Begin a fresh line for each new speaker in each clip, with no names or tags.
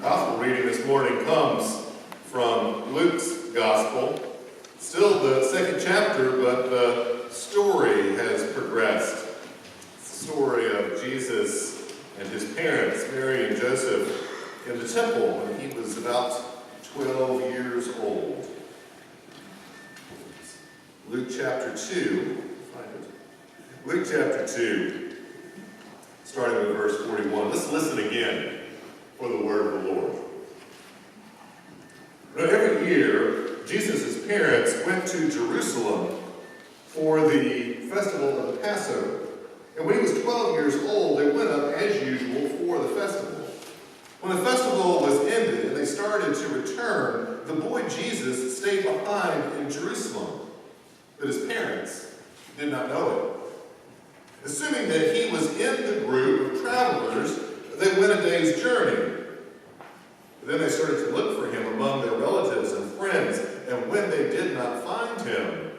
Gospel reading this morning comes from Luke's Gospel. Still the second chapter, but the story has progressed. It's the story of Jesus and his parents, Mary and Joseph, in the temple when he was about 12 years old. Luke chapter 2. Luke chapter 2, starting with verse 41. Let's listen again for the word of the Lord. Every year, Jesus' parents went to Jerusalem for the festival of the Passover. And when he was 12 years old, they went up as usual for the festival. When the festival was ended and they started to return, the boy Jesus stayed behind in Jerusalem. But his parents did not know it. Assuming that he was in the group of travelers, they went a day's journey. But then they started to look for him among their relatives and friends, and when they did not find him,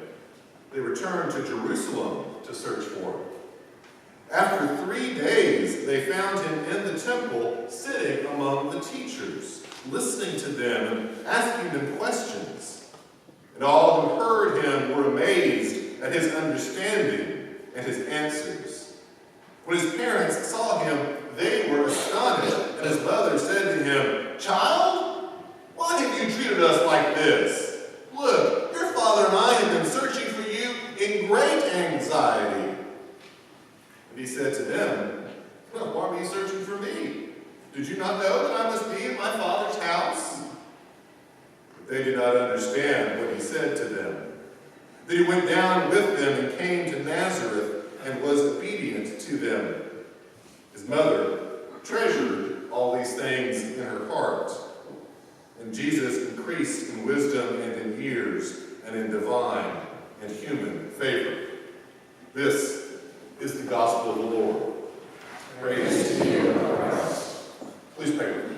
they returned to Jerusalem to search for him. After 3 days, they found him in the temple, sitting among the teachers, listening to them and asking them questions. And all who heard him were amazed at his understanding and his answers. When his parents saw him, they were astonished, and his mother said to him, "Child, why have you treated us like this? Look, your father and I have been searching for you in great anxiety." And he said to them, "Well, why were you searching for me? Did you not know that I must be in my father's house?" But they did not understand what he said to them. Then he went down with them and came to Nazareth and was obedient to them. His mother treasured all these things in her heart. And Jesus increased in wisdom and in years and in divine and human favor. This is the gospel of the Lord. Praise to you, Christ. Please pray with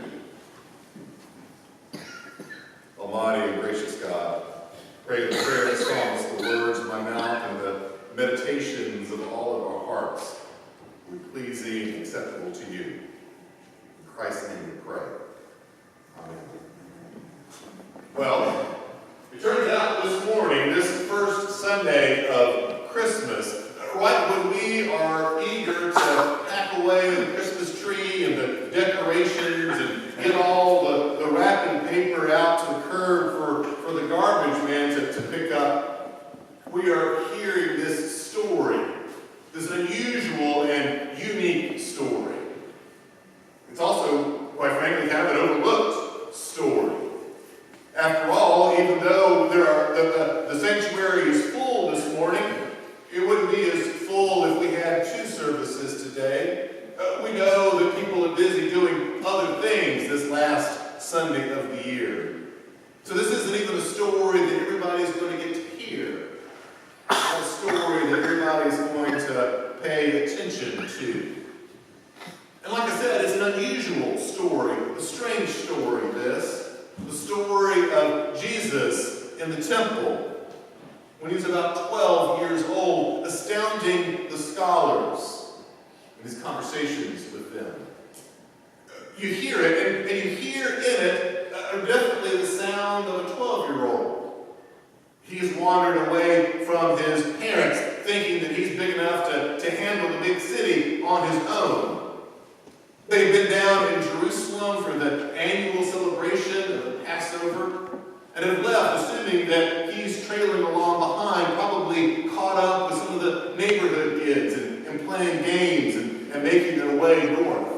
me. Almighty and gracious God, pray the prayers, songs, the words of my mouth, and the meditations of all of our hearts be pleasing and acceptable to you. In Christ's name we pray. Amen. Well, it turns out this morning, this first Sunday of Christmas, right when we are eager to pack away the Christmas tree and the decorations and get all the wrapping paper out to the curb for the garbage man to pick up, we are hearing this story, this unusual and unique story. It's also, quite frankly, kind of an overlooked story. After all, even though the sanctuary is full this morning, it wouldn't be as full if we had 2 services today. We know that people are busy doing other things this last Sunday of the year. So this isn't even a story that everybody's going to get to hear. It's a story that everybody's going to pay attention to. And like I said, it's an unusual story, a strange story, this. The story of Jesus in the temple when he was about 12 years old, astounding the scholars in his conversations with them. You hear it, and you hear in it definitely the sound of a 12-year-old. He has wandered away from his parents, thinking that he's big enough to handle the big city on his own. They've been down in Jerusalem for the annual celebration of the Passover, and have left, assuming that he's trailing along behind, probably caught up with some of the neighborhood kids and playing games and making their way north.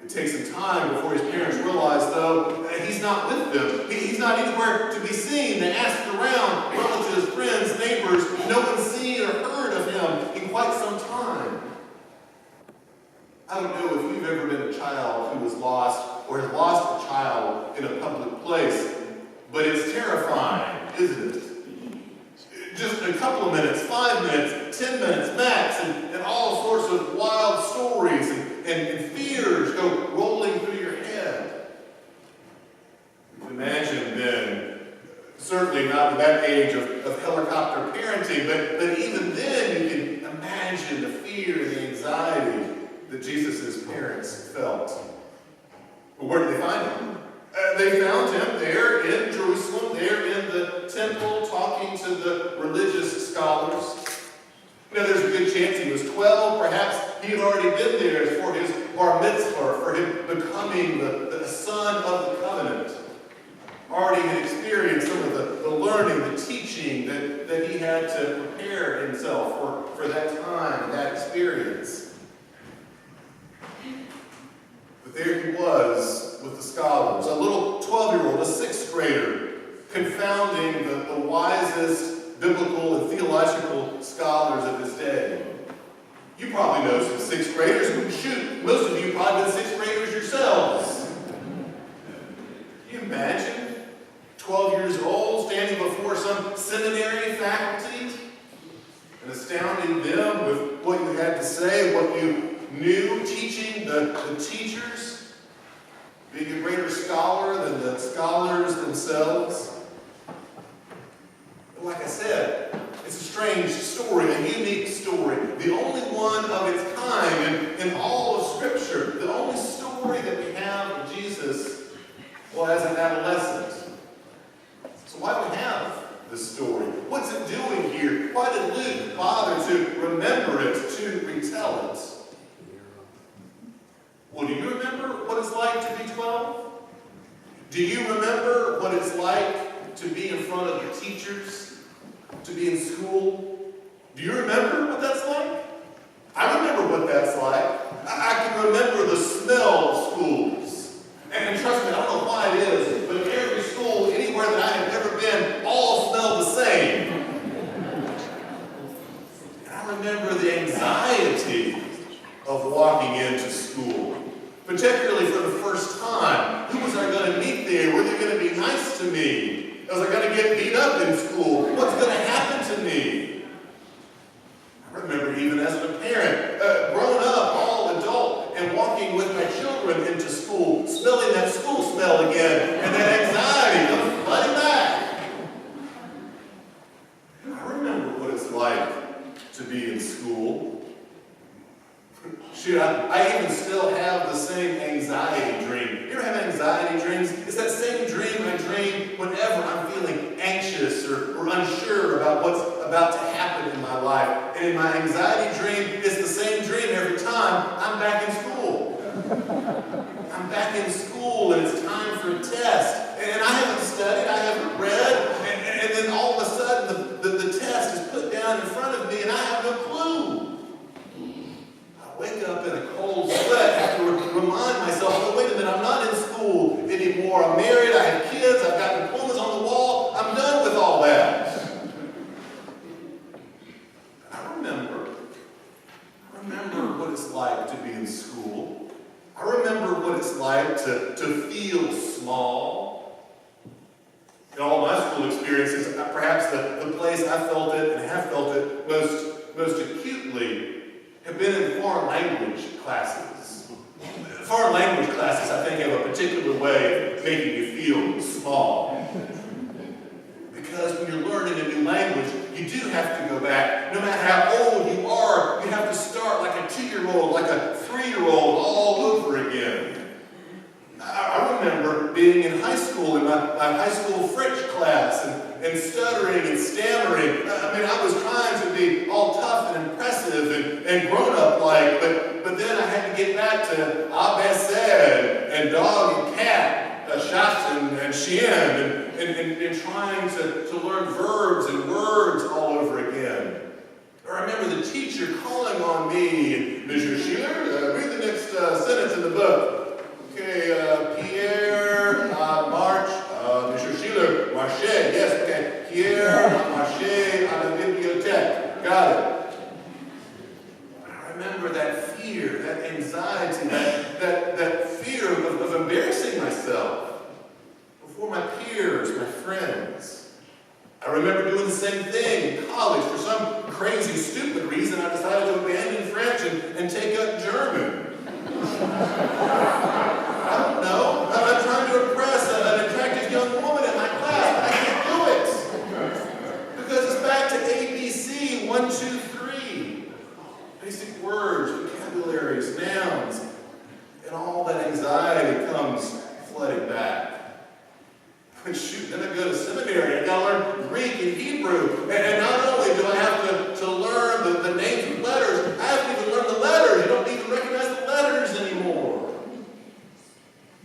It takes some time before his parents realize, though, that he's not with them. He's not anywhere to be seen. They ask around, relatives, friends, neighbors. No one's seen or heard of him in quite some time. I don't know if you've ever been a child who was lost or has lost a child in a public place, but it's terrifying, isn't it? Just a couple of minutes, 5 minutes, 10 minutes max, and all sorts of wild stories and fears go rolling through your head. You can imagine then, certainly not at that age of helicopter parenting, but even then you can imagine the fear and the anxiety that Jesus' parents felt. Well, where did they find him? They found him there in Jerusalem, there in the temple, talking to the religious scholars. Now, there's a good chance he was 12. Perhaps he had already been there for his bar mitzvah, for him becoming the son of the covenant. Already had experienced some of the learning, the teaching that he had to prepare himself for that time, that experience. But there he was with the scholars, a little 12-year-old, a 6th grader, confounding the wisest biblical and theological scholars of his day. You probably know some 6th graders. Shoot, most of you probably been 6th graders yourselves. Can you imagine 12 years old, standing before some seminary faculty and astounding them with what you had to say, what you knew, teaching the teachers, being a greater scholar than the scholars themselves? But like I said, it's a strange story, a unique story, the only one of its kind in all of Scripture, the only story that we have of Jesus, well, as an adolescent. So why do we have this story? What's it doing here? Why did Luke bother to remember it, to retell it? Well, do you remember what it's like to be 12? Do you remember what it's like to be in front of the teachers, to be in school? Do you remember what that's like? I remember what that's like. I can remember the smell of schools. And trust me, I don't know why it is, but every school, anywhere that I have ever been, all smell the same. And I remember the anxiety of walking into school, particularly for the first time. Who was I going to meet there? Were they going to be nice to me? Was I going to get beat up in school? What's going to happen to me? I remember even as a parent, grown up, all adult, and walking with my children into school, smelling that school smell again, and that anxiety of flooding back. I remember what it's like to be in school. Shoot, I even still have the same anxiety dream. You ever have anxiety dreams? It's that same dream I dream whenever I'm feeling anxious or unsure about what's about to happen in my life. And in my anxiety dream, it's the same dream every time I'm back in school. I'm back in school and it's time for a test. And I haven't studied, I haven't read, and then all of a sudden the test is put down in front of me and I have no clue. I wake up in a cold sweat, I have to remind myself, oh, wait a minute, I'm not in school anymore. I'm married, I have kids, I've got diplomas on the wall, I'm done with all that. I remember what it's like to be in school. I remember what it's like to feel small. In all my school experiences, perhaps the place I felt it and have felt it most acutely have been in foreign language classes. Foreign language classes, I think, have a particular way of making you feel small. Because when you're learning a new language, you do have to go back. No matter how old you are, you have to start like a 2-year-old, like a 3-year-old all over again. I remember being in high school, in my high school French class, and stuttering and stammering. I mean, I was trying to be all tough and impressive and grown-up-like, but then I had to get back to ABC and dog and cat, chat and chien, and trying to learn verbs and words all over again. I remember the teacher calling on me, and Monsieur Shelor, read the next sentence in the book. Okay, Pierre marche, Monsieur Shelor, marché, yes, okay. Pierre marché à la bibliothèque. Got it. I remember that fear, that anxiety, that fear of embarrassing myself before my peers, my friends. I remember doing the same thing in college. For some crazy, stupid reason, I decided to abandon French and take up German. reality comes flooding back. Shoot, then I go to seminary. I got to learn Greek and Hebrew. And not only do I have to learn the names of letters, I have to even learn the letters. You don't even recognize the letters anymore.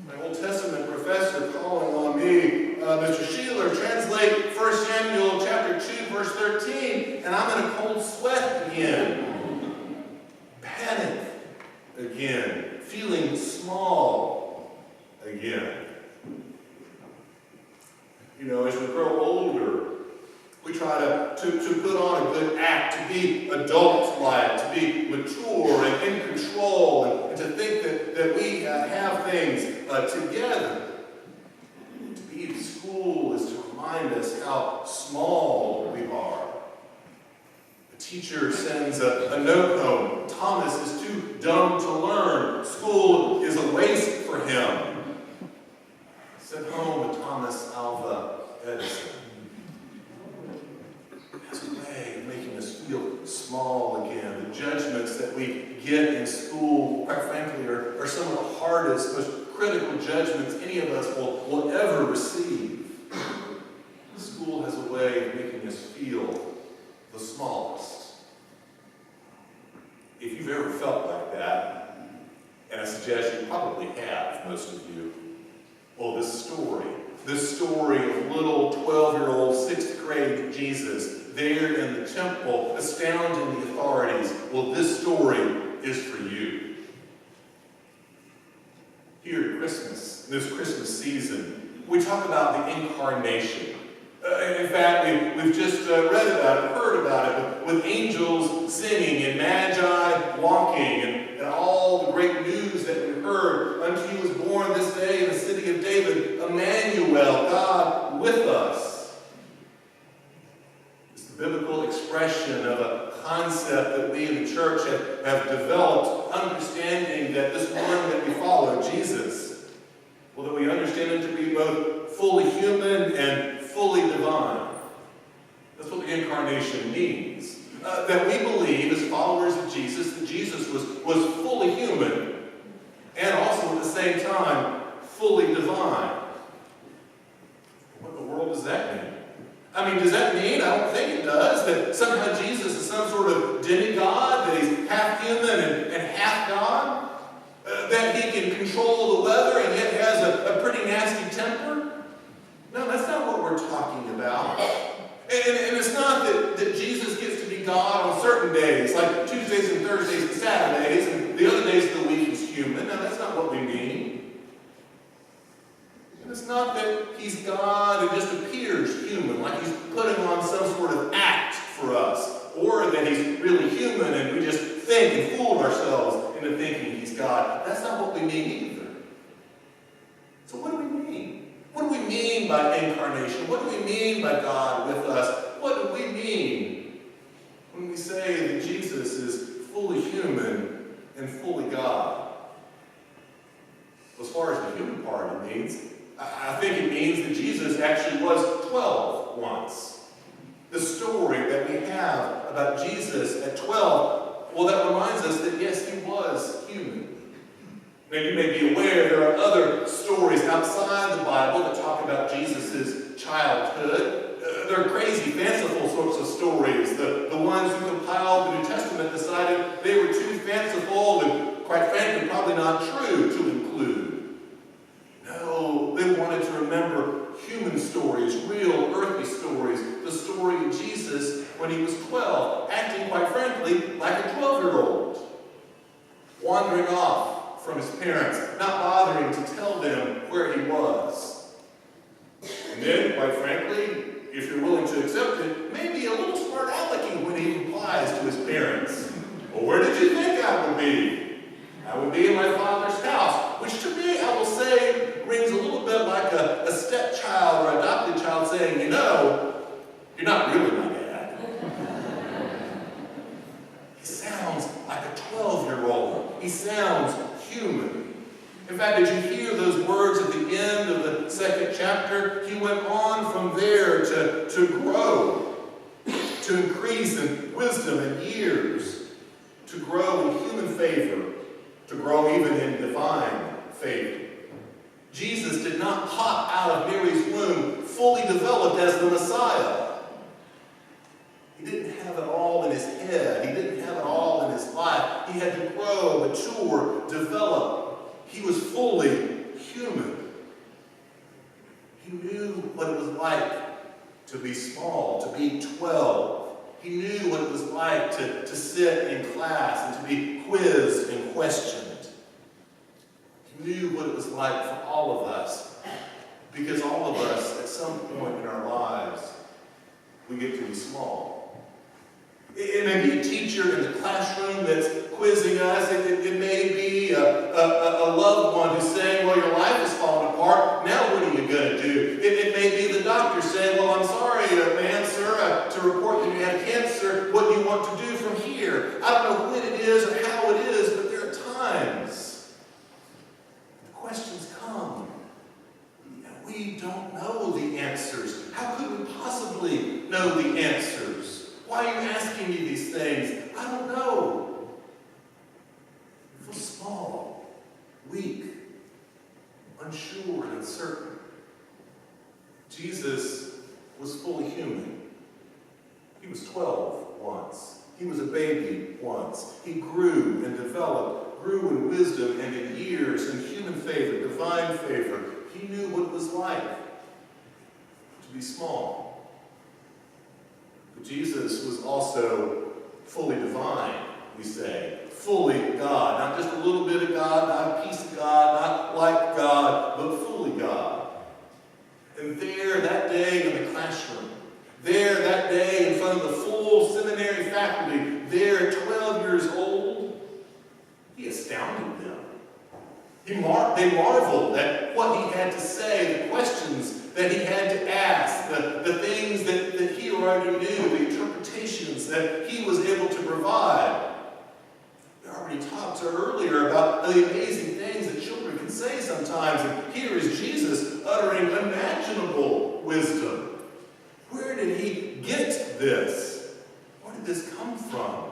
My Old Testament professor calling on me, Mr. Shelor, translate 1 Samuel chapter 2, verse 13, and I'm in a cold sweat again. Panic again. Feeling small again. You know, as we grow older, we try to put on a good act, to be adult-like, to be mature and in control, and to think that we have things together. To be in school is to remind us how small we are. A teacher sends a note home. Thomas is too dumb to learn. School is a waste for him. Sent home to Thomas Alva Edison. As a way of making us feel small again. The judgments that we get in school, quite frankly, are some of the hardest, most critical judgments any of us will ever receive. School has a way of making us feel the smallest. If you've ever felt like that, and I suggest you probably have, most of you, well, this story of little 12-year-old 6th grade Jesus there in the temple, astounding the authorities, well, this story is for you. Here at Christmas, in this Christmas season, we talk about the incarnation. In fact, we've just read about it, heard about it, with angels singing and magi walking, and all the great news that we heard. Unto you was born this day in the city of David, Emmanuel, God with us. It's the biblical expression of a concept that we in the church have developed, understanding that this one that we follow, Jesus, well, that we understand him to be both fully human and fully divine. That's what the incarnation means. That we believe as followers of Jesus that Jesus was fully human and also at the same time fully divine. What in the world does that mean? I mean, does that mean, I don't think it does, that somehow Jesus is some sort of demigod, that he's half human and half God? That he can control the weather and yet has a pretty nasty temper? No, that's not what we're talking about. And it's not that Jesus gets to be God on certain days, like Tuesdays and Thursdays and Saturdays, and the other days of the week he's human. No, that's not what we mean. And it's not that he's God and just appears human, like he's putting on some sort of act for us, or that he's really human and we just think and fool ourselves into thinking he's God. That's not what we mean either. So what do we mean? What do we mean by incarnation? What do we mean by God with us? What do we mean when we say that Jesus is fully human and fully God? As far as the human part it means, I think it means that Jesus actually was 12 once. The story that we have about Jesus at 12, well, that reminds us that yes, he was human. Now, you may be aware there are other stories outside the Bible that talk about Jesus' childhood. They're crazy, fanciful sorts of stories. The ones who compiled the New Testament decided they were too fanciful and, quite frankly, probably not true to include. No, they wanted to remember human stories, real earthly stories. The story of Jesus when he was 12, acting, quite frankly, like a 12-year-old. Wandering off from his parents, not bothering to tell them where he was. And then, quite frankly, if you're willing to accept it, maybe a little smart alecky when he replies to his parents. Well, where did you think I would be? I would be in my father's house, which to me, I will say, rings a little bit like a stepchild or adopted child saying, you know, you're not really my dad. He sounds like a 12-year-old. He sounds human. In fact, did you hear those words at the end of the second chapter? He went on from there to grow, to increase in wisdom and years, to grow in human favor, to grow even in divine favor. Jesus did not pop out of Mary's womb fully developed as the Messiah. He didn't have it all in his head. He didn't have it all in his life. He had to grow, mature, develop. He was fully human. He knew what it was like to be small, to be 12. He knew what it was like to sit in class and to be quizzed and questioned. He knew what it was like for all of us, because all of us, at some point in our lives, we get to be small. It may be a teacher in the classroom that's quizzing us. It may be a loved one who's saying, well, your life is falling apart. Now what are you going to do? It may be the doctor saying, well, I'm sorry, ma'am, sir, to report that you have cancer. What do you want to do from here? I don't know when it is or how it is, but there are times the questions come. And we don't know the answers. How could we possibly know the answers? Why are you asking me these things? I don't know. I feel small, weak, unsure, and uncertain. Jesus was fully human. He was 12 once. He was a baby once. He grew and developed, grew in wisdom and in years, in human favor, divine favor. He knew what it was like to be small. But Jesus was also fully divine, we say. Fully God. Not just a little bit of God, not a piece of God, not like God, but fully God. And there, that day in the classroom, there, that day in front of the full seminary faculty, there at 12 years old, he astounded them. They marveled at what he had to say, the questions that he had to ask, the things that he already knew, the interpretations that he was able to provide. We already talked earlier about the amazing things that children can say sometimes, and here is Jesus uttering unimaginable wisdom. Where did he get this? Where did this come from?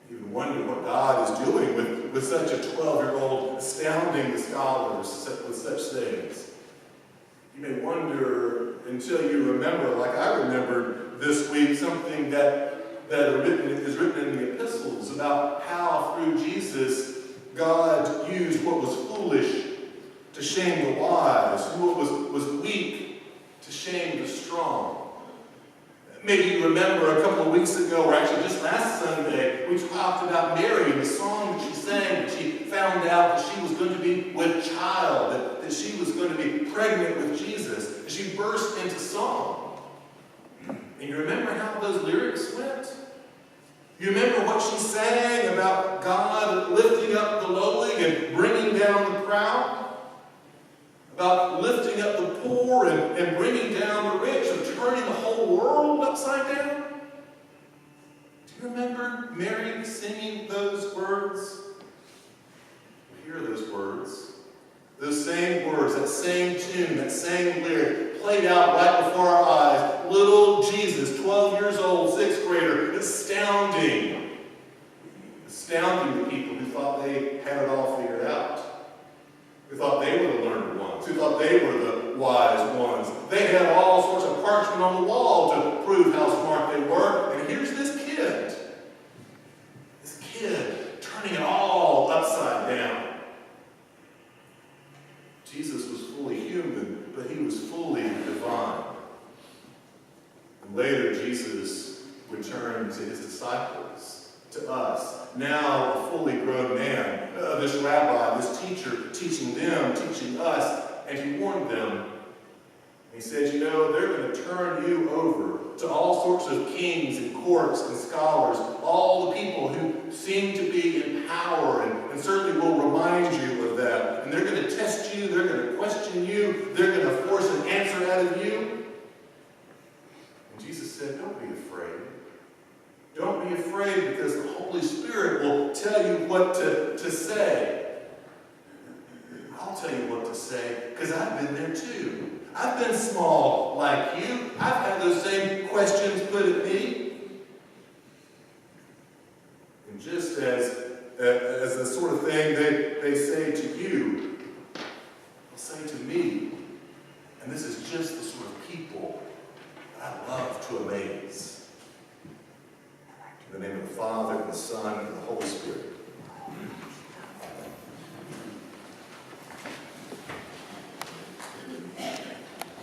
You even wonder what God is doing with such a 12-year-old, astounding the scholars with such things. You may wonder until you remember, like I remembered this week, something that is written in the epistles about how through Jesus God used what was foolish to shame the wise, what was weak to shame the strong. Maybe you remember a couple of weeks ago, or actually just last Sunday, we talked about Mary and the song that she sang, that she found out that she was going to be with child, that she was going to be pregnant with Jesus, and she burst into song. And you remember how those lyrics went? You remember what she sang about God lifting up the lowly and bringing down the proud? About lifting up the poor and bringing down the rich, and turning the whole world upside down? Do you remember Mary singing those words? We hear those words. Those same words, that same tune, that same lyric, played out right before our eyes. Little Jesus, 12 years old, 6th grader, astounding. Astounding the people who thought they had it all figured out. Who thought they were the learned ones, who thought they were the wise ones. They had all sorts of parchment on the wall to prove how smart they were. And here's this kid turning it all upside down. Jesus was fully human, but he was fully divine. And later, Jesus returned to his disciples, to us, now a fully grown man, this rabbi, this teacher, teaching them, teaching us, and he warned them. He said, you know, they're going to turn you over to all sorts of kings and courts and scholars, all the people who seem to be in power and certainly will remind you of that. And they're going to test you, they're going to question you, they're going to force an answer out of you. And Jesus said, don't be afraid. Don't be afraid, because the Holy Spirit will tell you what to say. I'll tell you what to say, because I've been there too. I've been small like you. I've had those same questions put at me. And just as the sort of thing they say to you, just the sort of people that I love to amaze. In the name of the Father, and the Son, and the Holy Spirit.